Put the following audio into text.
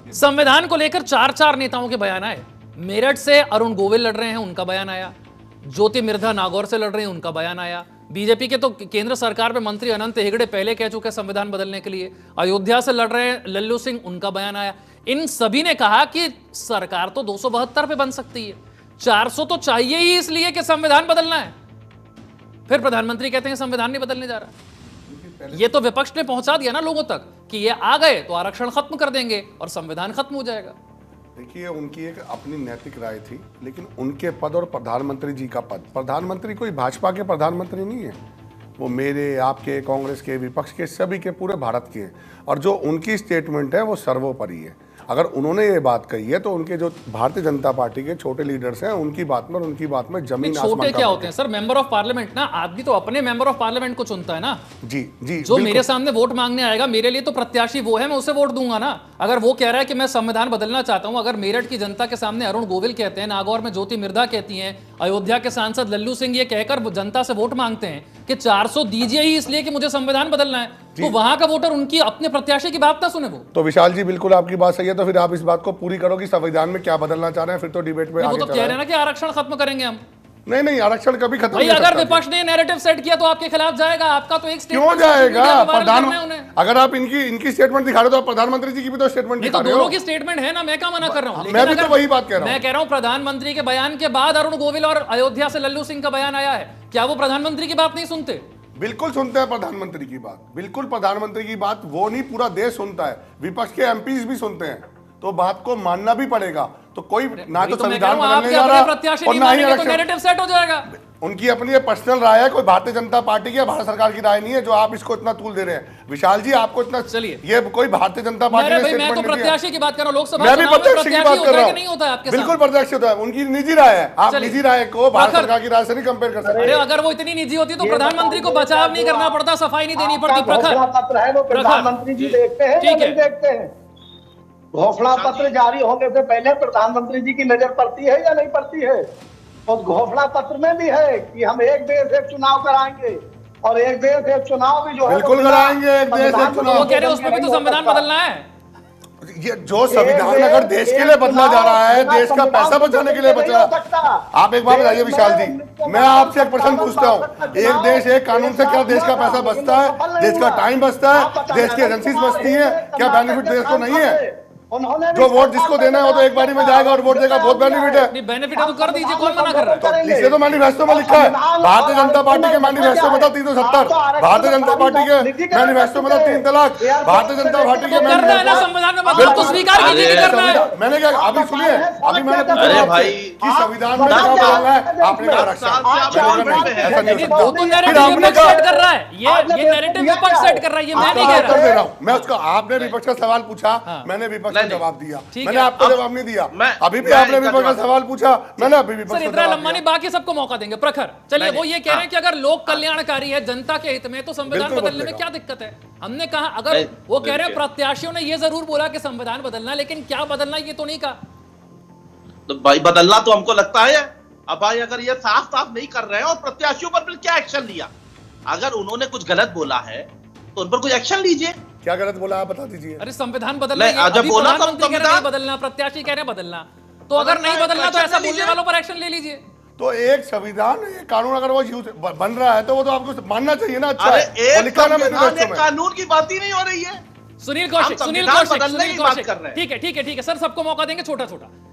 संविधान को लेकर चार चार नेताओं के बयान आए। मेरठ से अरुण गोविल लड़ रहे हैं, उनका बयान आया। ज्योति मिर्धा नागौर से लड़ रहे हैं, उनका बयान आया। बीजेपी के तो केंद्र सरकार में मंत्री अनंत हेगड़े पहले कह चुके हैं संविधान बदलने के लिए। अयोध्या से लड़ रहे हैं लल्लू सिंह, उनका बयान आया। इन सभी ने कहा कि सरकार तो 272 पे बन सकती है, 400 तो चाहिए ही इसलिए कि संविधान बदलना है। फिर प्रधानमंत्री कहते हैं संविधान नहीं बदलने जा रहा। ये तो विपक्ष ने पहुंचा दिया ना लोगों तक कि ये आ गए तो आरक्षण खत्म कर देंगे और संविधान खत्म हो जाएगा। देखिए, उनकी एक अपनी नैतिक राय थी, लेकिन उनके पद और प्रधानमंत्री जी का पद, प्रधानमंत्री कोई भाजपा के प्रधानमंत्री नहीं है, वो मेरे, आपके, कांग्रेस के, विपक्ष के, सभी के, पूरे भारत के हैं। और जो उनकी स्टेटमेंट है वो सर्वोपरि है। अगर उन्होंने ये बात कही है तो उनके जो भारतीय जनता पार्टी के छोटे लीडर्स हैं उनकी बात में और उनकी बात में जमीन आसमान छोटे क्या होते हैं सर? मेंबर ऑफ पार्लियामेंट ना, आदमी तो अपने मेंबर ऑफ पार्लियामेंट को चुनता है ना। जी जी, जो मेरे सामने वोट मांगने आएगा, मेरे लिए तो प्रत्याशी वो है, मैं उसे वोट दूंगा ना। अगर वो कह रहा है कि मैं संविधान बदलना चाहता हूं, अगर मेरठ की जनता के सामने अरुण गोविल कहते हैं, नागौर में ज्योति मिर्धा कहती हैं, अयोध्या के सांसद लल्लू सिंह ये कहकर जनता से वोट मांगते हैं कि 400 दीजिए ही इसलिए कि मुझे संविधान बदलना है, तो वहां का वोटर उनकी अपने प्रत्याशी की बात ना सुने। वो तो विशाल जी बिल्कुल आपकी बात सही है। तो फिर आप इस बात को पूरी करो कि संविधान में क्या बदलना चाह रहे हैं, फिर तो डिबेट में वो तो कह रहे हैं ना कि आरक्षण खत्म करेंगे हम। नहीं, आरक्षण कभी खत्म नहीं। अगर विपक्ष ने नैरेटिव सेट किया तो आपके खिलाफ जाएगा। आपका तो एक क्यों जाएगा? प्रधानमंत्री, अगर आप इनकी स्टेटमेंट दिखा रहे हो तो प्रधानमंत्री जी की भी तो स्टेटमेंट दिखा रहे हो। दोनों की स्टेटमेंट है ना, मैं क्या मना कर रहा हूं? मैं भी तो वही बात कह रहा हूं। मैं कह रहा हूं प्रधानमंत्री के बयान के बाद अरुण गोविल और अयोध्या से लल्लू सिंह का बयान आया है, क्या वो प्रधानमंत्री की बात नहीं सुनते? बिल्कुल सुनते हैं प्रधानमंत्री की बात, बिल्कुल प्रधानमंत्री की बात वो नहीं, पूरा देश सुनता है, विपक्ष के एमपीज भी सुनते हैं, तो बात को मानना भी पड़ेगा। तो कोई ना तो संविधान बदलने जा रहा और ना ही नैरेटिव सेट हो जाएगा। उनकी अपनी पर्सनल राय है, कोई भारतीय जनता पार्टी की या भारत सरकार की राय नहीं है जो आप इसको इतना तूल दे रहे हैं। विशाल जी आपको इतना, चलिए ये कोई भारतीय जनता पार्टी ने मैं तो प्रत्याशी की बात कर रहा हूं, लोकसभा मैं भी प्रत्याशी की बात कर रहा हूं। नहीं होता आपके साथ? बिल्कुल प्रत्यक्ष होता है, उनकी निजी राय है। आप निजी राय को भारत सरकार की राय से नहीं कंपेयर कर सकते। अरे अगर वो इतनी निजी होती तो प्रधानमंत्री को बचाव नहीं करना पड़ता, सफाई नहीं देनी पड़ती। प्रधानमंत्री जी देखते हैं या नहीं देखते हैं? घोषणा पत्र जारी होने से पहले प्रधानमंत्री जी की नजर पड़ती है या नहीं पड़ती है? और घोषणा पत्र में भी है कि हम एक देश एक चुनाव कराएंगे, और एक देश एक चुनाव भी जो है बिल्कुल कराएंगे। एक देश एक चुनाव, वो कह रहे हैं उसमें भी तो संविधान बदलना है। ये जो संविधान अगर देश के लिए बदला जा रहा है, देश का पैसा बचाने के लिए बच रहा है। आप एक बात बताइए विशाल जी, मैं आपसे एक प्रश्न पूछता हूँ, एक देश एक कानून से क्या देश का पैसा बचता है? देश का टाइम बचता है, देश की एजेंसीज बचती है, क्या बेनिफिट देश को नहीं है? जो वोट जिसको देना है वो तो एक बारी में जाएगा और वोट देगा, बहुत बेनिफिट है। बेनिफिट है तो कर दीजिए, कौन मना कर रहा है? तो इसलिए तो मैनिफेस्टो में लिखा है, भारतीय जनता पार्टी के मैनिफेस्टो में था 370, भारतीय जनता पार्टी के मैनिफेस्टो में था 3 तलाक, भारतीय जनता पार्टी के करना है ना संविधान में बदलाव, तो स्वीकार कीजिए करना है। मैंने क्या, अभी सुनिए, अभी मैंने पूछा भाई कि संविधान में क्या बदलना है, आपने कहा आरक्षण। ऐसा नहीं हो सकता। फिर आपने सेट कर रहा है, ये नैरेटिव विपक्ष सेट कर रहा है, ये मैं नहीं कह रहा। मैं उसका, आपने विपक्ष का सवाल पूछा, मैंने विपक्ष का जवाब दिया, मैंने आपको जवाब नहीं दिया। अभी भी आपने विपक्ष का सवाल पूछा, मैंने अभी विपक्ष का इतना लंबा नहीं, बाकी सबको मौका देंगे। प्रखर चलिए, वो ये कह रहे हैं कि अगर लोक कल्याणकारी है, जनता के हित में, तो संविधान बदलने में क्या दिक्कत है? हमने कहा, अगर वो कह रहे हैं प्रत्याशियों ने ये जरूर बोला कि संविधान बदलना, लेकिन क्या बदलना ये तो नहीं कहा। तो भाई बदलना तो हमको लगता है। अब भाई अगर ये साफ साफ नहीं कर रहे हैं और प्रत्याशियों पर फिर क्या एक्शन लिया? अगर उन्होंने कुछ गलत बोला है तो उन पर कुछ एक्शन लीजिए। क्या गलत बोला आप बता दीजिए। अरे संविधान बदलना, जब बोला तो नहीं बदलना, प्रत्याशी कह रहे हैं बदलना, तो अगर नहीं बदलना तो ऐसा बोलने वालों पर एक्शन ले लीजिए। तो एक संविधान, एक कानून अगर वो बन रहा है तो वो तो आपको मानना चाहिए ना। अच्छा, कानून की बात ही नहीं हो रही है। सुनील कौशिक, ठीक है सर, सबको मौका देंगे, छोटा छोटा।